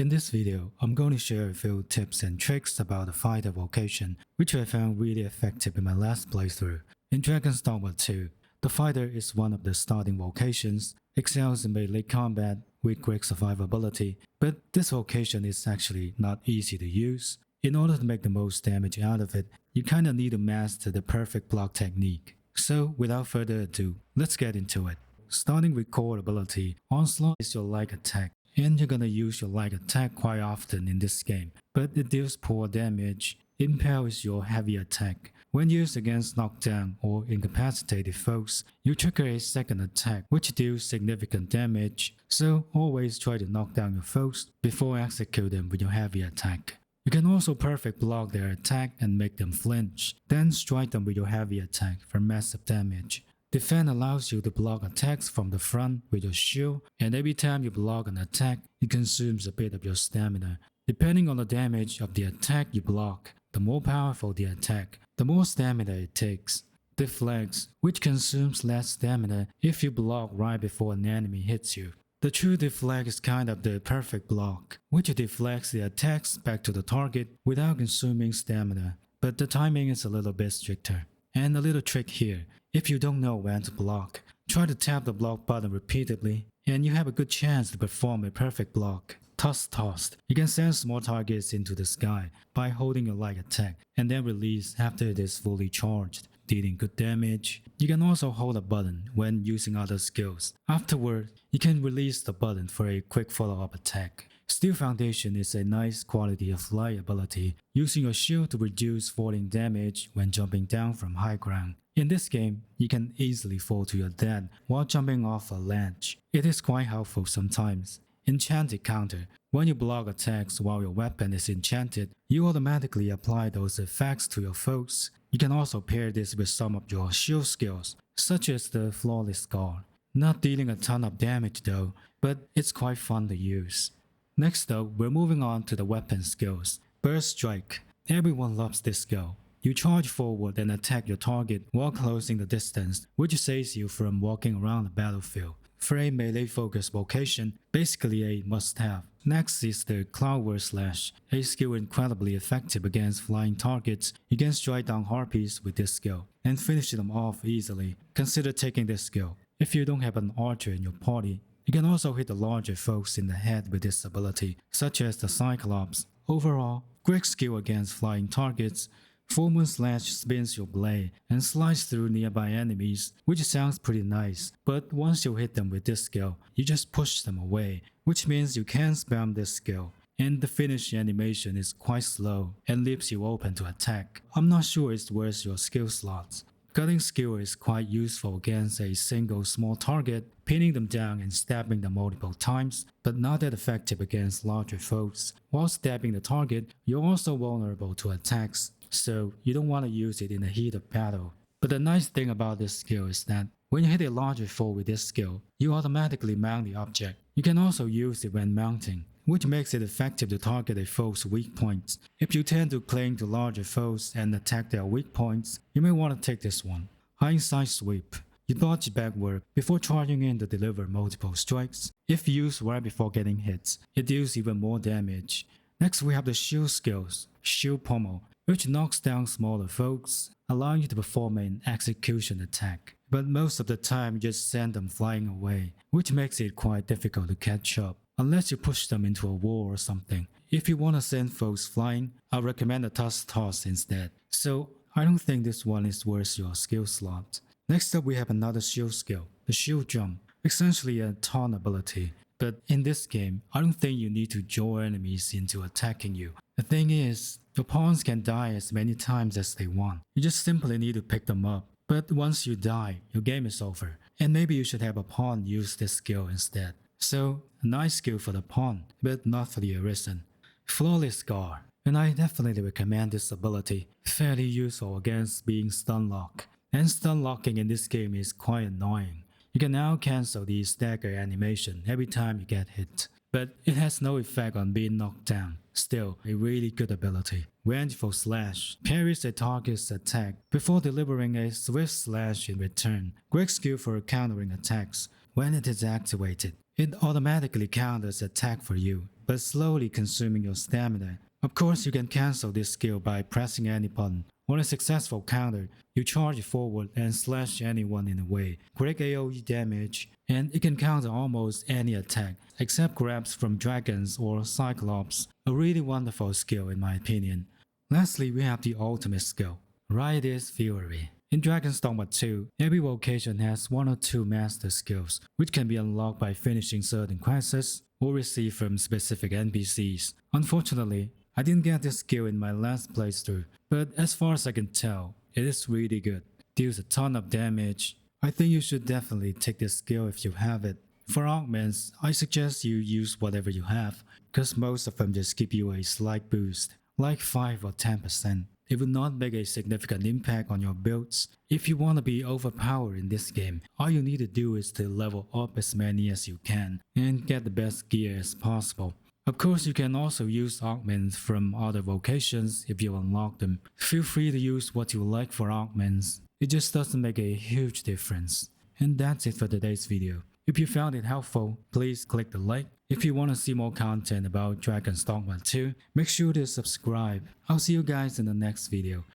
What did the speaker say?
In this video, I'm going to share a few tips and tricks about the fighter vocation, which I found really effective in my last playthrough. In Dragon's Dogma 2, the fighter is one of the starting vocations, excels in melee combat with great survivability, but this vocation is actually not easy to use. In order to make the most damage out of it, you kinda need to master the perfect block technique. So without further ado, let's get into it. Starting with core ability, Onslaught is your light attack, and you're gonna use your light attack quite often in this game, but it deals poor damage. Impale is your heavy attack. When used against knockdown or incapacitated foes, you trigger a second attack which deals significant damage, so always try to knock down your foes before execute them with your heavy attack. You can also perfect block their attack and make them flinch, then strike them with your heavy attack for massive damage. Defend allows you to block attacks from the front with your shield, and every time you block an attack, it consumes a bit of your stamina. Depending on the damage of the attack you block, the more powerful the attack, the more stamina it takes. Deflects, which consumes less stamina if you block right before an enemy hits you. The true deflect is kind of the perfect block, which deflects the attacks back to the target without consuming stamina, but the timing is a little bit stricter. And a little trick here, if you don't know when to block, try to tap the block button repeatedly, and you have a good chance to perform a perfect block. Tossed. You can send small targets into the sky by holding your light attack, and then release after it is fully charged, dealing good damage. You can also hold a button when using other skills. Afterward, you can release the button for a quick follow-up attack. Steel Foundation is a nice quality of light ability, using your shield to reduce falling damage when jumping down from high ground. In this game, you can easily fall to your death while jumping off a ledge. It is quite helpful sometimes. Enchanted counter. When you block attacks while your weapon is enchanted, you automatically apply those effects to your foes. You can also pair this with some of your shield skills, such as the Flawless Scar. Not dealing a ton of damage though, but it's quite fun to use. Next up, we're moving on to the weapon skills. Burst Strike. Everyone loves this skill. You charge forward and attack your target while closing the distance, which saves you from walking around the battlefield. For a melee-focused vocation, basically a must-have. Next is the Cloudward Slash, a skill incredibly effective against flying targets. You can strike down harpies with this skill and finish them off easily. Consider taking this skill. If you don't have an archer in your party, you can also hit the larger foes in the head with this ability, such as the Cyclops. Overall, great skill against flying targets. Full Moon Slash spins your blade and slides through nearby enemies, which sounds pretty nice, but once you hit them with this skill, you just push them away, which means you can't spam this skill, and the finish animation is quite slow and leaves you open to attack. I'm not sure it's worth your skill slots. Cutting skill is quite useful against a single small target, pinning them down and stabbing them multiple times, but not that effective against larger foes. While stabbing the target, you're also vulnerable to attacks, so you don't want to use it in the heat of battle. But the nice thing about this skill is that when you hit a larger foe with this skill, you automatically mount the object. You can also use it when mounting, which makes it effective to target a foe's weak points. If you tend to cling to larger foes and attack their weak points, you may want to take this one. Hindsight Sweep. You dodge backward before charging in to deliver multiple strikes. If used right before getting hits, it deals even more damage. Next we have the shield skills. Shield Pommel, which knocks down smaller foes, allowing you to perform an execution attack. But most of the time you just send them flying away, which makes it quite difficult to catch up, unless you push them into a wall or something. If you want to send foes flying, I recommend a Toss instead. So I don't think this one is worth your skill slot. Next up we have another shield skill, the Shield Jump, essentially a taunt ability. But in this game, I don't think you need to draw enemies into attacking you. The thing is, your pawns can die as many times as they want. You just simply need to pick them up. But once you die, your game is over. And maybe you should have a pawn use this skill instead. So, a nice skill for the pawn, but not for the Arisen. Flawless Scar. And I definitely recommend this ability. Fairly useful against being stun locked. And stun locking in this game is quite annoying. You can now cancel the stagger animation every time you get hit, but it has no effect on being knocked down. Still, a really good ability. Vengeful Slash parries a target's attack before delivering a swift slash in return. Great skill for countering attacks. When it is activated, it automatically counters attack for you, but slowly consuming your stamina. Of course, you can cancel this skill by pressing any button. On a successful counter, you charge forward and slash anyone in the way, quick AoE damage, and it can counter almost any attack, except grabs from dragons or cyclops, a really wonderful skill in my opinion. Lastly, we have the ultimate skill, Riotous Fury. In Dragon's Dogma 2, every vocation has one or two master skills, which can be unlocked by finishing certain quests or received from specific NPCs. Unfortunately, I didn't get this skill in my last playthrough, but as far as I can tell, it is really good. Deals a ton of damage. I think you should definitely take this skill if you have it. For augments, I suggest you use whatever you have, cause most of them just give you a slight boost, like 5 or 10%. It will not make a significant impact on your builds. If you want to be overpowered in this game, all you need to do is to level up as many as you can and get the best gear as possible. Of course, you can also use augments from other vocations if you unlock them. Feel free to use what you like for augments. It just doesn't make a huge difference. And that's it for today's video. If you found it helpful, please click the like. If you want to see more content about Dragon's Dogma 2, make sure to subscribe. I'll see you guys in the next video.